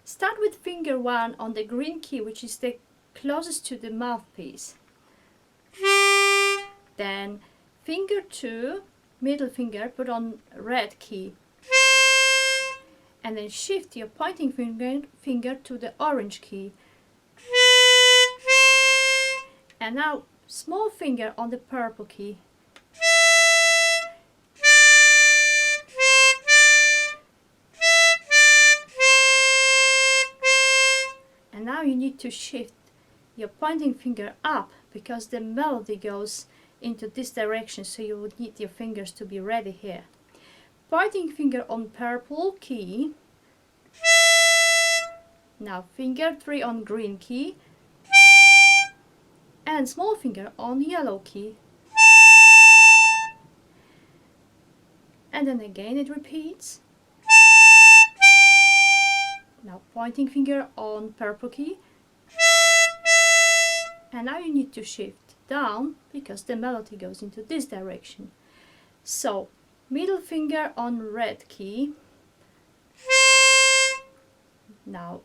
Start with finger 1 on the green key, which is the closest to the mouthpiece. Then finger 2, middle finger, put on red key. And then shift your pointing finger to the orange key. And now small finger on the purple key. And now you need to shift your pointing finger up because the melody goes into this direction, so you would need your fingers to be ready here. Pointing finger on purple key. Now finger 3 on green key. And small finger on yellow key. And then again it repeats. Now pointing finger on purple key. And now you need to shift down because the melody goes into this direction. So middle finger on red key. Now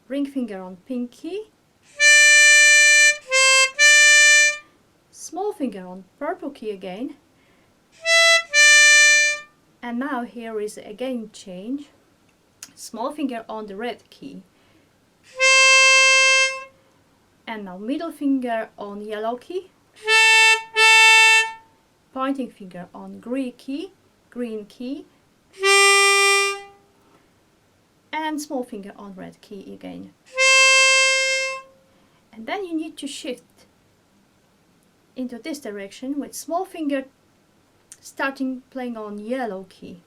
ring finger on pink key. Small finger on purple key again. And now here is again change. Small finger on the red key. And now middle finger on yellow key. Pointing finger on green key. And small finger on red key again. And then you need to shift into this direction with small finger starting playing on yellow key.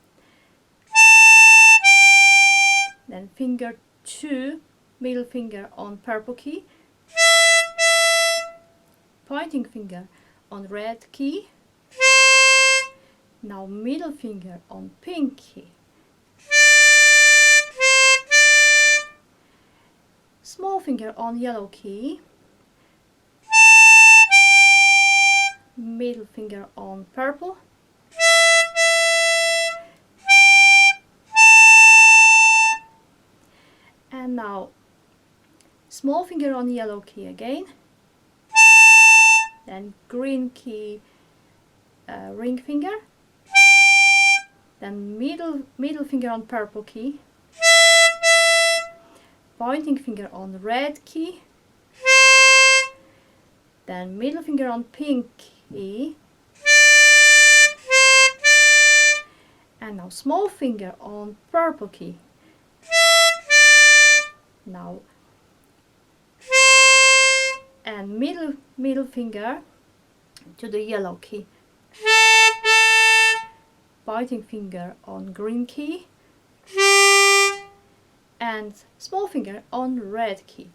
Then finger 2, middle finger on purple key. Pointing finger on red key. Now middle finger on pink key. Small finger on yellow key. Middle finger on purple. And now small finger on yellow key again. Then green key, ring finger. Then middle finger on purple key. Pointing finger on red key. Then middle finger on pink key. And now small finger on purple key. Now and middle finger to the yellow key. Pointing finger on green key. And small finger on red key.